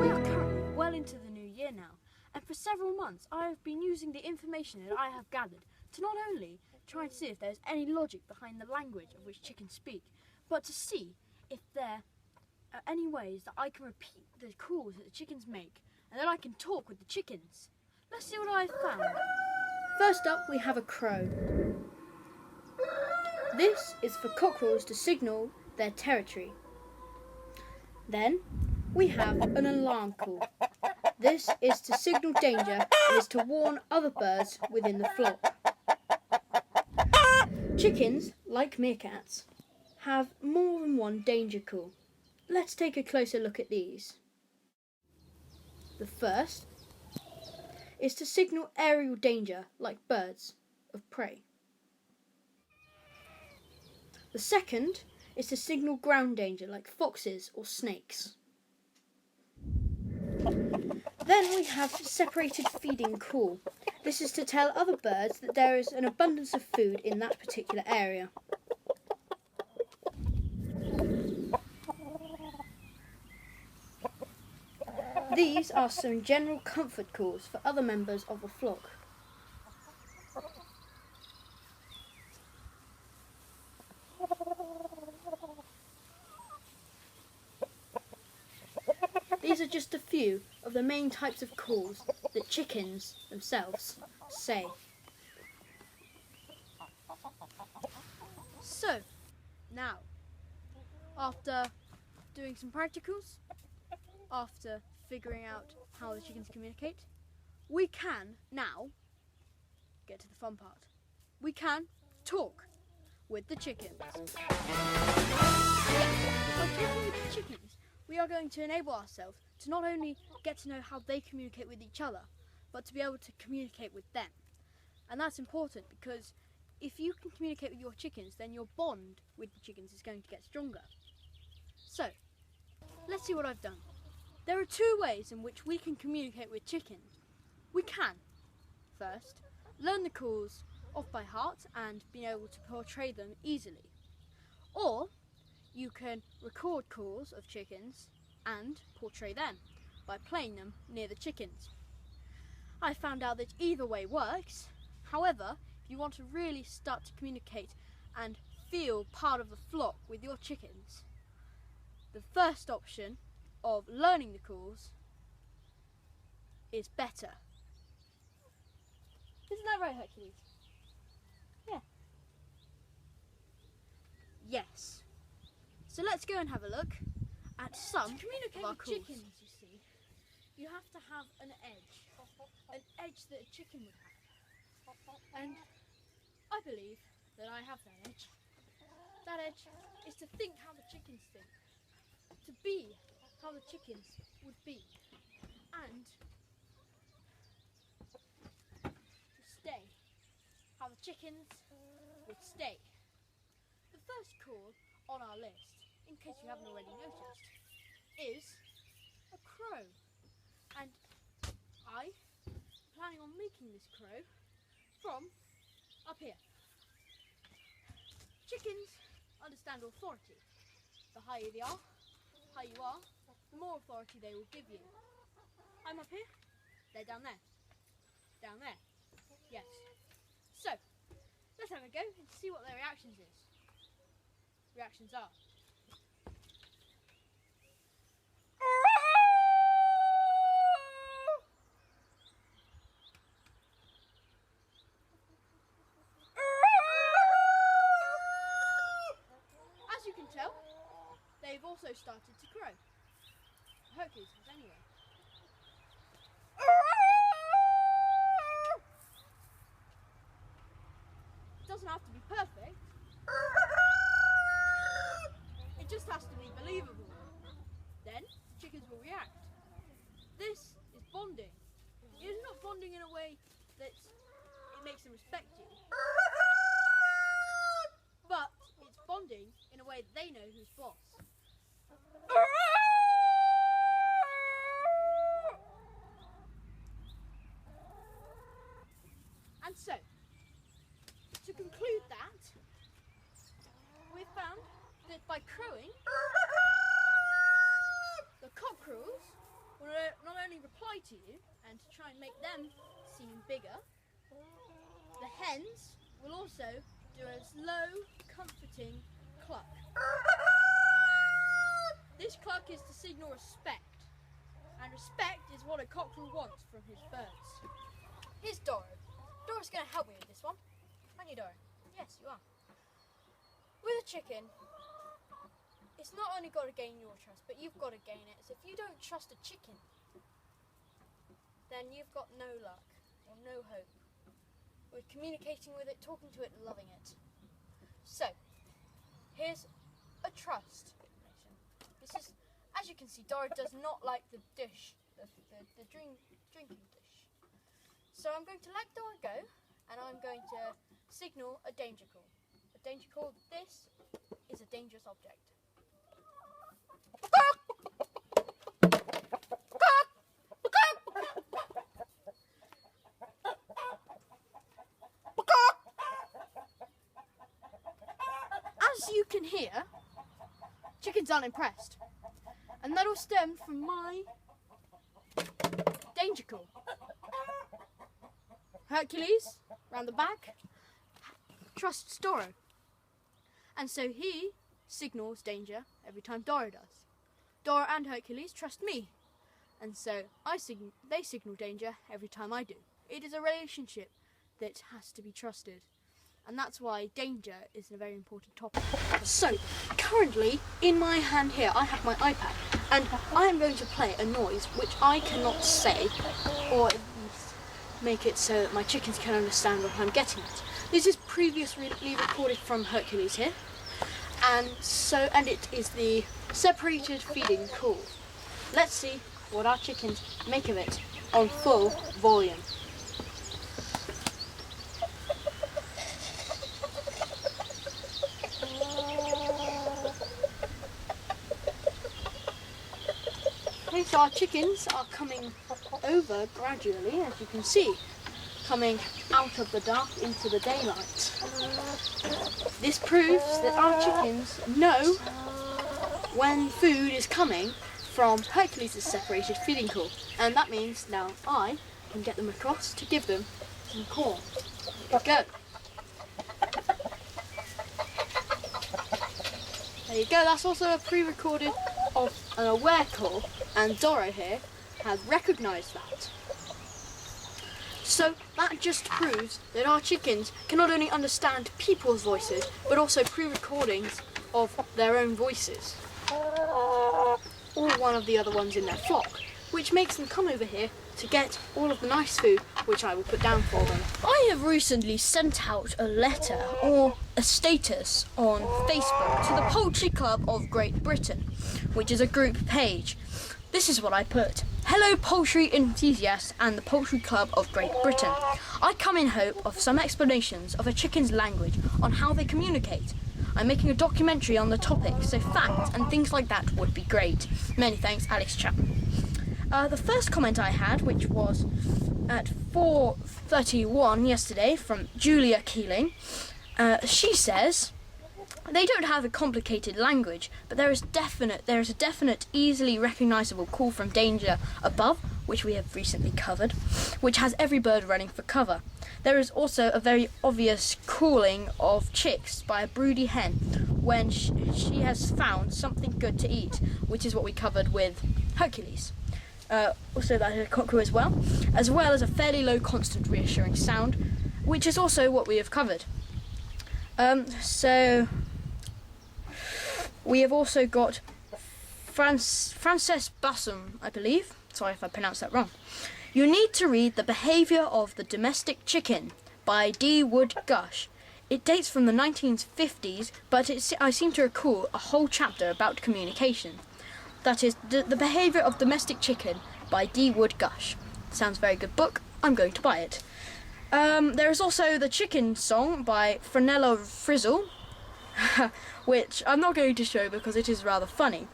We are currently well into the new year now, and for several months I have been using the information that I have gathered to not only try and see if there's any logic behind the language of which chickens speak, but to see if there are any ways that I can repeat the calls that the chickens make and that I can talk with the chickens. Let's see what I've found. First up, we have a crow. This is for cockerels to signal their territory. Then we have an alarm call. This is to signal danger and is to warn other birds within the flock. Chickens, like meerkats, have more than one danger call. Let's take a closer look at these. The first is to signal aerial danger, like birds of prey. The second is to signal ground danger, like foxes or snakes. Then we have separated feeding call. This is to tell other birds that there is an abundance of food in that particular area. These are some general comfort calls for other members of the flock. These are just a few of the main types of calls that chickens themselves say. So, now, after doing some practicals, after figuring out how the chickens communicate, we can now get to the fun part. We can talk with the chickens. By talking with the chickens, we are going to enable ourselves to not only get to know how they communicate with each other, but to be able to communicate with them. And that's important because if you can communicate with your chickens, then your bond with the chickens is going to get stronger. So, let's see what I've done. There are two ways in which we can communicate with chickens. We can, first, learn the calls off by heart and be able to portray them easily. Or you can record calls of chickens and portray them by playing them near the chickens. I found out that either way works. However, if you want to really start to communicate and feel part of the flock with your chickens, the first option of learning the calls is better. Isn't that right, Hercules? Yeah. Yes. So let's go and have a look at some To communicate of our with calls. chickens, you see, you have to have an edge that a chicken would have. And I believe that I have that edge. That edge is to think how the chickens think, to be how the chickens would be, and to stay how the chickens would stay. The first call on our list, in case you haven't already noticed, is a crow. And I am planning on making making this crow from up here. Chickens understand authority. The higher you are, the more authority they will give you. I'm up here, they're down there. Down there. Yes. So, let's have a go and see what their reactions are. As you can tell, they've also started to crow. Hercules has anyway. It doesn't have to be perfect. It just has to be believable. Then the chickens will react. This is bonding. It is not bonding in a way that it makes them respect you, but it's bonding in a way that they know who's boss. And so, to conclude that, we've found that by crowing, the cockerels will not only reply to you and to try and make them seem bigger, the hens will also do a slow, comforting cluck. This cluck is to signal respect, and respect is what a cockerel wants from his birds. Here's Doro. Doro's going to help me with this one. Aren't you, Doro? Yes, you are. With a chicken, it's not only got to gain your trust, but you've got to gain it. So if you don't trust a chicken, then you've got no luck or no hope with communicating with it, talking to it, loving it. So, here's a trust explanation. This is, as you can see, Doro does not like the dish, the drinking dish. So I'm going to let Doro go, and I'm going to signal a danger call. A danger call, this is a dangerous object. As you can hear, chickens aren't impressed, and that all stemmed from my danger call. Hercules, round the back, trusts Doro, and so he signals danger every time Doro does. Doro and Hercules trust me, and so they signal danger every time I do. It is a relationship that has to be trusted, and that's why danger is a very important topic. So, currently, in my hand here, I have my iPad, and I am going to play a noise which I cannot say, or at least make it so that my chickens can understand what I'm getting at. This is previously recorded from Hercules here, and it is the separated feeding call. Let's see what our chickens make of it on full volume. Okay, so our chickens are coming over gradually, as you can see, coming out of the dark into the daylight. This proves that our chickens know when food is coming from Hercules' separated feeding call, and that means now I can get them across to give them some corn. Go. There you go, that's also a pre-recorded of an aware call, and Doro here has recognised that. So that just proves that our chickens can not only understand people's voices, but also pre-recordings of their own voices, or one of the other ones in their flock, which makes them come over here to get all of the nice food which I will put down for them. I have recently sent out a letter or a status on Facebook to the Poultry Club of Great Britain, which is a group page. This is what I put. Hello poultry enthusiasts and the Poultry Club of Great Britain. I come in hope of some explanations of a chicken's language on how they communicate. I'm making a documentary on the topic, so facts and things like that would be great. Many thanks, Alex Chapman. The first comment I had, which was at 4:31 yesterday from Julia Keeling, she says, they don't have a complicated language, but there is a definite, easily recognisable call from danger above, which we have recently covered, which has every bird running for cover. There is also a very obvious calling of chicks by a broody hen when she has found something good to eat, which is what we covered with Hercules. Also that is a cockerel as well as a fairly low constant reassuring sound, which is also what we have covered. So we have also got Frances Bassam, I believe. Sorry if I pronounced that wrong. You need to read The Behaviour of the Domestic Chicken by D. Wood Gush. It dates from the 1950s, but I seem to recall a whole chapter about communication. That is The Behaviour of Domestic Chicken by D. Wood Gush. Sounds a very good book. I'm going to buy it. There is also The Chicken Song by Fenella Frizzle, which I'm not going to show because it is rather funny,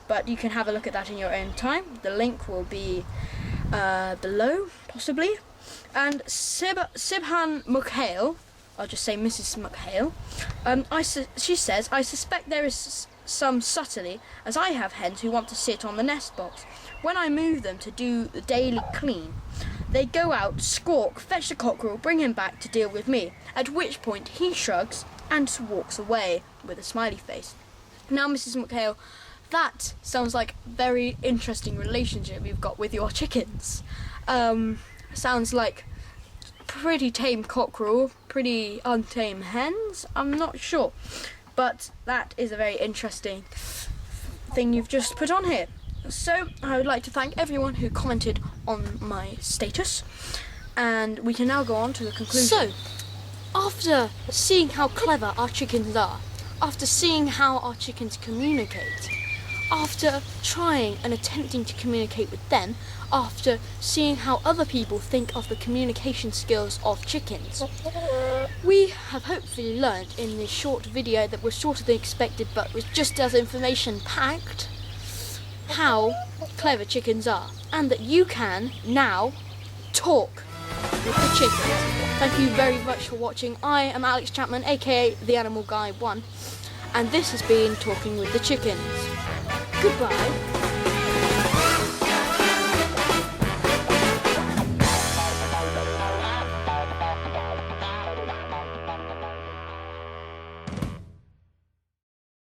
but you can have a look at that in your own time. The link will be below, possibly. And Sibhan Mukhail, I'll just say Mrs. Mukhail, she says, I suspect there is some subtlety, as I have hens who want to sit on the nest box. When I move them to do the daily clean, they go out, squawk, fetch the cockerel, bring him back to deal with me, at which point he shrugs and walks away with a smiley face. Now, Mrs. Mukhail, that sounds like a very interesting relationship you've got with your chickens. Sounds like pretty tame cockerel, pretty untamed hens, I'm not sure. But that is a very interesting thing you've just put on here. So I would like to thank everyone who commented on my status, and we can now go on to the conclusion. So, after seeing how clever our chickens are, after seeing how our chickens communicate, after trying and attempting to communicate with them, after seeing how other people think of the communication skills of chickens, we have hopefully learned in this short video that was shorter than expected but was just as information packed, how clever chickens are, and that you can now talk with the chickens. Thank you very much for watching. I am Alex Chapman, aka The Animal Guy 1, and this has been Talking with the Chickens. Goodbye.